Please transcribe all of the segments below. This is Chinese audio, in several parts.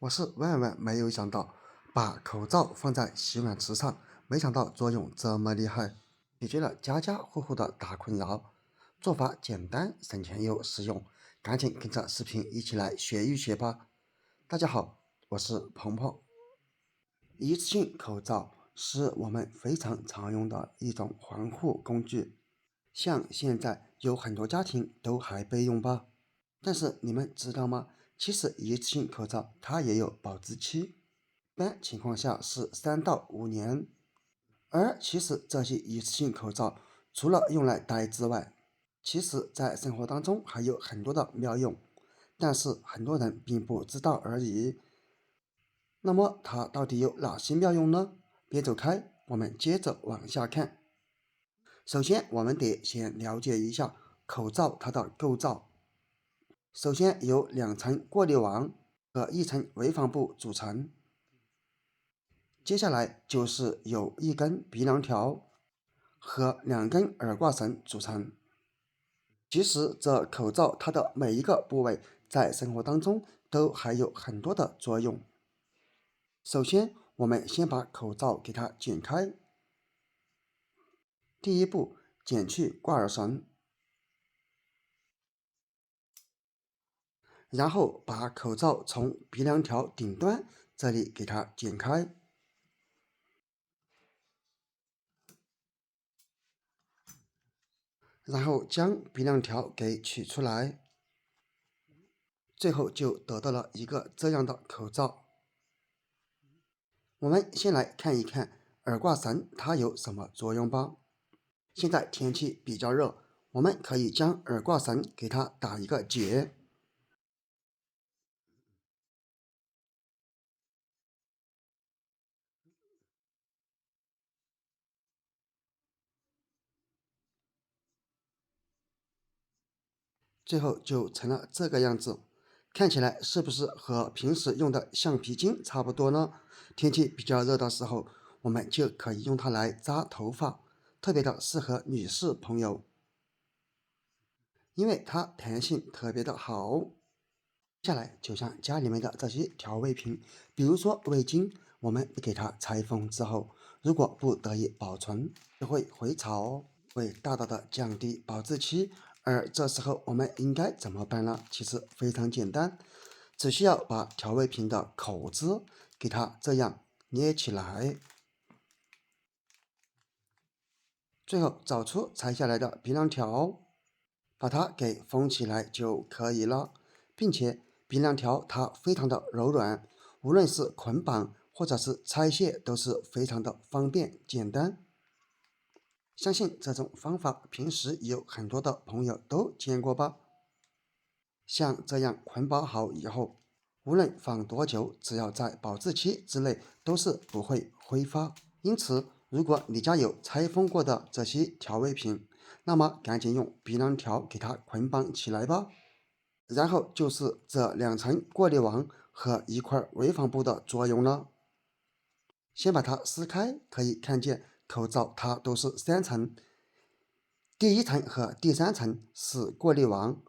我是万万没有想到，把口罩放在洗碗池上，没想到作用这么厉害，解决了家家户户的大困扰。做法简单、省钱又实用，赶紧跟着视频一起来学一学吧。大家好，我是鹏鹏。一次性口罩是我们非常常用的一种防护工具，像现在有很多家庭都还备用吧。但是你们知道吗？其实一次性口罩它也有保质期，一般情况下是3到5年。而其实这些一次性口罩除了用来戴之外，其实在生活当中还有很多的妙用，但是很多人并不知道而已。那么它到底有哪些妙用呢？别走开，我们接着往下看。首先，我们得先了解一下口罩它的构造。首先由2层过滤网和1层围防布组成，接下来就是由1根鼻梁条和2根耳挂绳组成。其实这口罩它的每一个部位在生活当中都还有很多的作用。首先我们先把口罩给它剪开，第一步剪去挂耳绳，然后把口罩从鼻梁条顶端这里给它剪开，然后将鼻梁条给取出来，最后就得到了一个这样的口罩。我们先来看一看耳挂绳它有什么作用吧。现在天气比较热，我们可以将耳挂绳给它打一个结，最后就成了这个样子。看起来是不是和平时用的橡皮筋差不多呢？天气比较热的时候，我们就可以用它来扎头发，特别的适合女士朋友，因为它弹性特别的好。接下来就像家里面的这些调味品，比如说味精，我们给它拆封之后，如果不得已保存，就会回潮，会大大的降低保质期。而这时候我们应该怎么办呢？其实非常简单，只需要把调味品的口子给它这样捏起来，最后找出拆下来的鼻梁条，把它给封起来就可以了，并且鼻梁条它非常的柔软，无论是捆绑或者是拆卸都是非常的方便简单。相信这种方法平时有很多的朋友都见过吧？像这样捆绑好以后，无论放多久，只要在保质期之内都是不会挥发。因此，如果你家有拆封过的这些调味品，那么赶紧用鼻梁条给它捆绑起来吧。然后就是这2层过滤网和一块围防布的作用了。先把它撕开，可以看见口罩它都是3层，第1层和第3层是过滤网，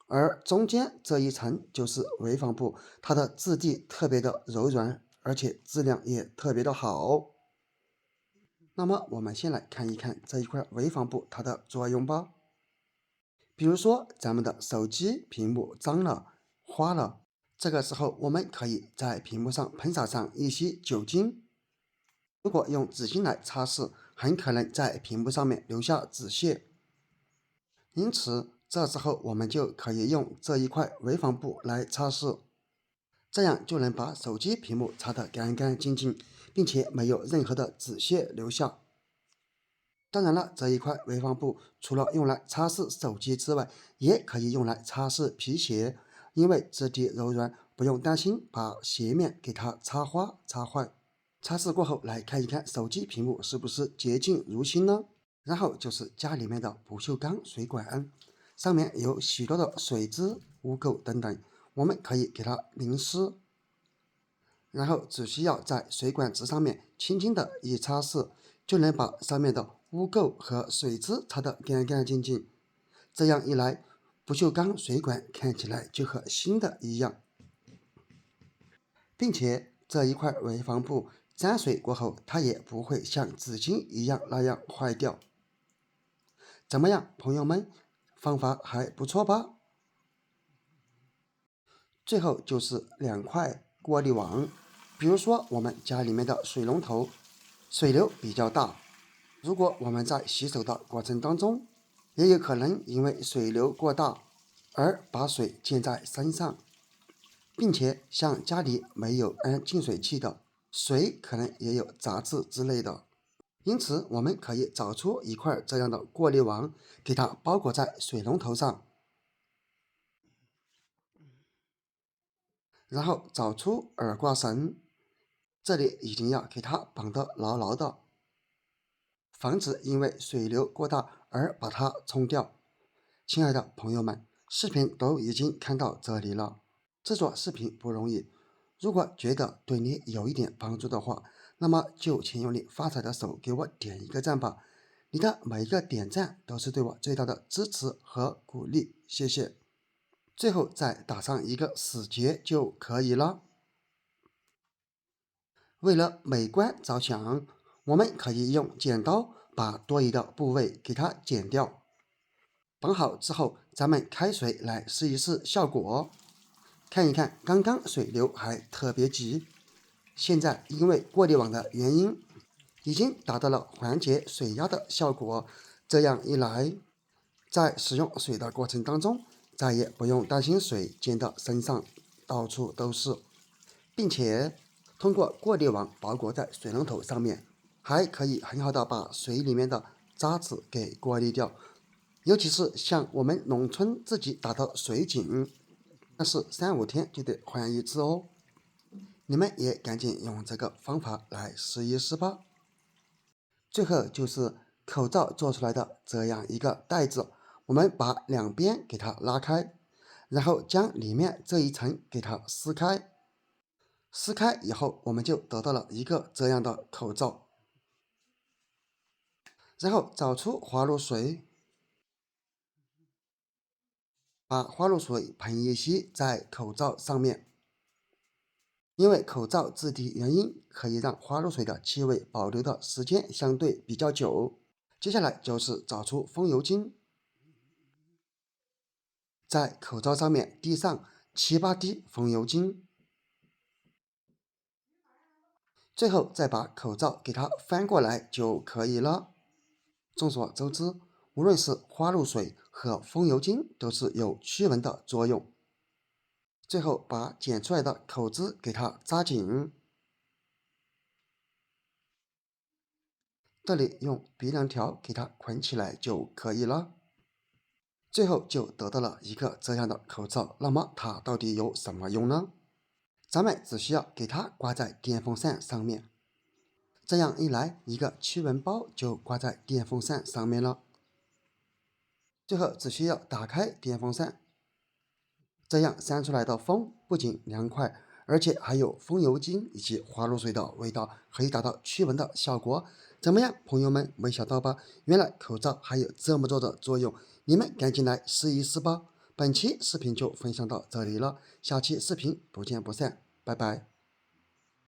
而中间这一层就是围防布，它的质地特别的柔软，而且质量也特别的好。那么我们先来看一看这一块围防布它的作用吧。比如说咱们的手机屏幕脏了、花了，这个时候我们可以在屏幕上喷洒上一些酒精，如果用纸巾来擦拭，很可能在屏幕上面留下纸屑。因此这时候我们就可以用这一块围防布来擦拭，这样就能把手机屏幕擦得干干净净，并且没有任何的纸屑留下。当然了，这一块围防布除了用来擦拭手机之外，也可以用来擦拭皮鞋，因为质地柔软，不用担心把鞋面给它擦花擦坏。擦拭过后，来看一看手机屏幕是不是洁净如新呢？然后就是家里面的不锈钢水管，上面有许多的水渍、污垢等等，我们可以给它淋湿，然后只需要在水管子上面轻轻的一擦拭，就能把上面的污垢和水渍擦得干干净净。这样一来，不锈钢水管看起来就和新的一样。并且这一块围防布沾水过后，它也不会像纸巾一样那样坏掉。怎么样，朋友们，方法还不错吧？最后就是2块过滤网，比如说我们家里面的水龙头水流比较大，如果我们在洗手的过程当中，也有可能因为水流过大而把水溅在身上，并且像家里没有安净水器的，水可能也有杂质之类的。因此，我们可以找出一块这样的过滤网，给它包裹在水龙头上，然后找出耳挂绳，这里一定要给它绑得牢牢的，防止因为水流过大而把它冲掉。亲爱的朋友们，视频都已经看到这里了，制作视频不容易，如果觉得对你有一点帮助的话，那么就请用你发财的手给我点一个赞吧，你的每一个点赞都是对我最大的支持和鼓励，谢谢。最后再打上一个死结就可以了。为了美观着想，我们可以用剪刀把多余的部位给它剪掉。绑好之后，咱们开水来试一试效果。看一看，刚刚水流还特别急，现在因为过滤网的原因，已经达到了缓解水压的效果。这样一来，在使用水的过程当中，再也不用担心水溅到身上到处都是，并且通过过滤网包裹在水龙头上面，还可以很好的把水里面的渣子给过滤掉。尤其是像我们农村自己打的水井，那是3-5天就得换一次哦。你们也赶紧用这个方法来试一试吧。最后就是口罩做出来的这样一个袋子，我们把两边给它拉开，然后将里面这一层给它撕开。撕开以后，我们就得到了一个这样的口罩。然后找出花露水，把花露水喷一些在口罩上面。因为口罩质地原因，可以让花露水的气味保留的时间相对比较久。接下来就是找出风油精，在口罩上面滴上7-8滴风油精，最后再把口罩给它翻过来就可以了。众所周知，无论是花露水和风油精都是有驱蚊的作用。最后把剪出来的口子给它扎紧，这里用鼻梁条给它捆起来就可以了。最后就得到了一个这样的口罩。那么它到底有什么用呢？咱们只需要给它挂在电风扇上面，这样一来，一个驱蚊包就挂在电风扇上面了。最后只需要打开电风扇，这样扇出来的风不仅凉快，而且还有风油精以及花露水的味道，可以达到驱蚊的效果。怎么样，朋友们，没想到吧？原来口罩还有这么多的作用，你们赶紧来试一试吧。本期视频就分享到这里了，下期视频不见不散，拜拜。